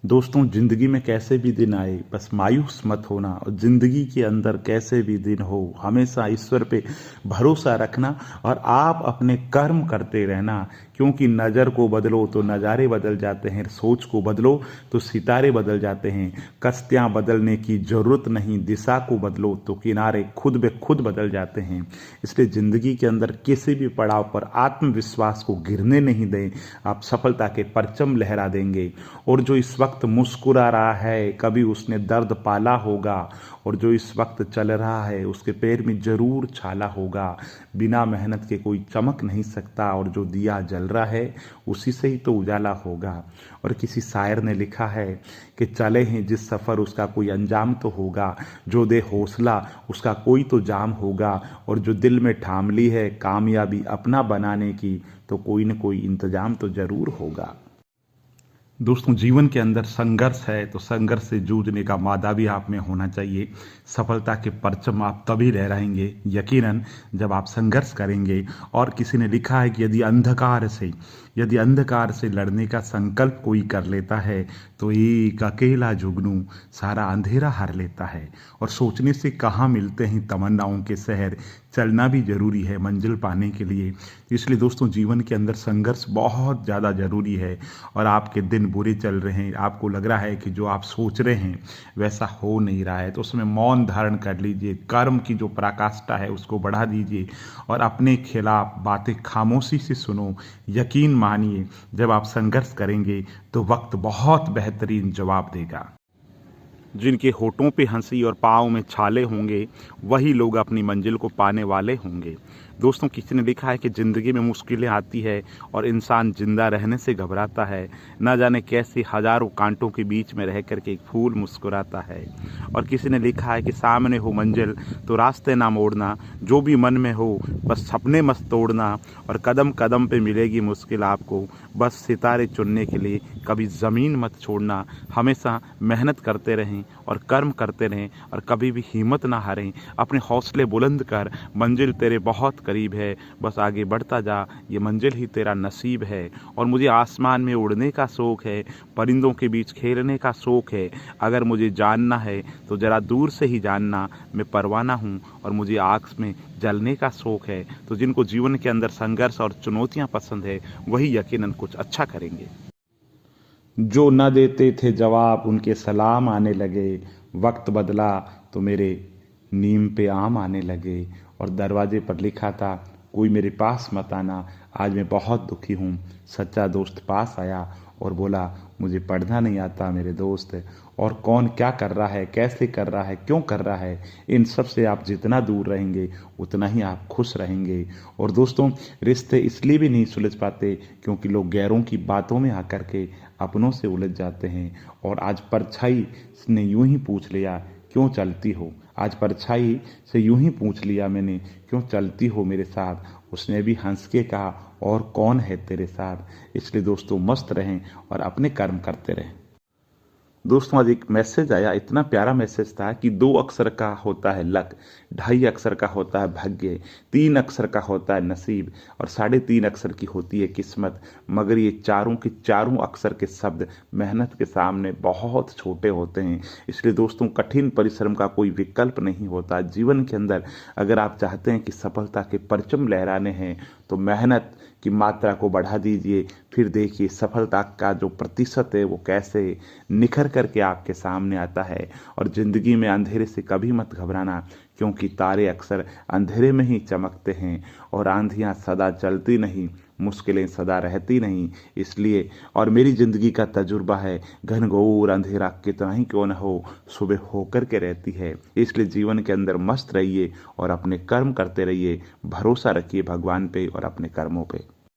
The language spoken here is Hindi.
दोस्तों, ज़िंदगी में कैसे भी दिन आए बस मायूस मत होना, और ज़िंदगी के अंदर कैसे भी दिन हो हमेशा ईश्वर पे भरोसा रखना और आप अपने कर्म करते रहना। क्योंकि नज़र को बदलो तो नज़ारे बदल जाते हैं, सोच को बदलो तो सितारे बदल जाते हैं। कश्तियाँ बदलने की ज़रूरत नहीं, दिशा को बदलो तो किनारे खुद ब खुद बदल जाते हैं। इसलिए ज़िंदगी के अंदर किसी भी पड़ाव पर आत्मविश्वास को गिरने नहीं दें, आप सफलता के परचम लहरा देंगे। और जो इस वक्त मुस्कुरा रहा है कभी उसने दर्द पाला होगा, और जो इस वक्त चल रहा है उसके पैर में जरूर छाला होगा। बिना मेहनत के कोई चमक नहीं सकता, और जो दिया जल रहा है उसी से ही तो उजाला होगा। और किसी शायर ने लिखा है कि चले हैं जिस सफ़र उसका कोई अंजाम तो होगा, जो दे हौसला उसका कोई तो जाम होगा। और जो दिल में ठाम ली है कामयाबी अपना बनाने की, तो कोई न कोई इंतजाम तो जरूर होगा। दोस्तों, जीवन के अंदर संघर्ष है तो संघर्ष से जूझने का मादा भी आप में होना चाहिए। सफलता के परचम आप तभी लहराएंगे यकीनन जब आप संघर्ष करेंगे। और किसी ने लिखा है कि यदि अंधकार से लड़ने का संकल्प कोई कर लेता है तो एक अकेला जुगनू सारा अंधेरा हर लेता है। और सोचने से कहाँ मिलते हैं तमन्नाओं के शहर, चलना भी जरूरी है मंजिल पाने के लिए। इसलिए दोस्तों, जीवन के अंदर संघर्ष बहुत ज़्यादा ज़रूरी है। और आपके दिन बुरे चल रहे हैं, आपको लग रहा है कि जो आप सोच रहे हैं वैसा हो नहीं रहा है, तो उसमें मौन धारण कर लीजिए, कर्म की जो पराकाष्ठा है उसको बढ़ा दीजिए और अपने खिलाफ बातें खामोशी से सुनो। यकीन मानिए, जब आप संघर्ष करेंगे तो वक्त बहुत बेहतरीन जवाब देगा। जिनके होठों पे हंसी और पाँव में छाले होंगे वही लोग अपनी मंजिल को पाने वाले होंगे। दोस्तों, किसी ने लिखा है कि ज़िंदगी में मुश्किलें आती है और इंसान जिंदा रहने से घबराता है। न जाने कैसे हजारों कांटों के बीच में रह कर के एक फूल मुस्कुराता है। और किसी ने लिखा है कि सामने हो मंजिल तो रास्ते ना मोड़ना, जो भी मन में हो बस सपने मत तोड़ना। और कदम कदम पे मिलेगी मुश्किल आपको, बस सितारे चुनने के लिए कभी ज़मीन मत छोड़ना। हमेशा मेहनत करते रहें और कर्म करते रहें और कभी भी हिम्मत ना हारें। अपने हौसले बुलंद कर, मंजिल तेरे बहुत करीब है, बस आगे बढ़ता जा, ये मंजिल ही तेरा नसीब है। और मुझे आसमान में उड़ने का शौक़ है, परिंदों के बीच खेलने का शौक़ है। अगर मुझे जानना है तो ज़रा दूर से ही जानना, मैं परवाना हूँ और मुझे आग में जलने का शौक़ है। तो जिनको जीवन के अंदर संघर्ष और चुनौतियाँ पसंद है वही यकीनन कुछ अच्छा करेंगे। जो न देते थे जवाब उनके सलाम आने लगे, वक्त बदला तो मेरे नीम पे आम आने लगे। और दरवाजे पर लिखा था कोई मेरे पास मत आना, आज मैं बहुत दुखी हूँ। सच्चा दोस्त पास आया और बोला मुझे पढ़ना नहीं आता मेरे दोस्त। और कौन क्या कर रहा है, कैसे कर रहा है, क्यों कर रहा है, इन सब से आप जितना दूर रहेंगे उतना ही आप खुश रहेंगे। और दोस्तों, रिश्ते इसलिए भी नहीं सुलझ पाते क्योंकि लोग गैरों की बातों में आकर के अपनों से उलझ जाते हैं। और आज परछाई ने यूं ही पूछ लिया क्यों चलती हो, आज परछाई से यूं ही पूछ लिया मैंने क्यों चलती हो मेरे साथ। उसने भी हंस के कहा और कौन है तेरे साथ। इसलिए दोस्तों, मस्त रहें और अपने कर्म करते रहें। दोस्तों, आज एक मैसेज आया, इतना प्यारा मैसेज था कि 2 अक्षर का होता है लक, 2.5 अक्षर का होता है भाग्य, 3 अक्षर का होता है नसीब और 3.5 अक्षर की होती है किस्मत। मगर ये चारों के चारों अक्षर के शब्द मेहनत के सामने बहुत छोटे होते हैं। इसलिए दोस्तों, कठिन परिश्रम का कोई विकल्प नहीं होता जीवन के अंदर। अगर आप चाहते हैं कि सफलता के परचम लहराने हैं तो मेहनत की मात्रा को बढ़ा दीजिए। फिर देखिए सफलता का जो प्रतिशत है वो कैसे निखर करके आपके सामने आता है। और ज़िंदगी में अंधेरे से कभी मत घबराना, क्योंकि तारे अक्सर अंधेरे में ही चमकते हैं और आंधियाँ सदा चलती नहीं, मुश्किलें सदा रहती नहीं। इसलिए और मेरी ज़िंदगी का तजुर्बा है, घनघोर अंधेरा कितना ही क्यों न हो, सुबह होकर के रहती है। इसलिए जीवन के अंदर मस्त रहिए और अपने कर्म करते रहिए, भरोसा रखिए भगवान पे और अपने कर्मों पे।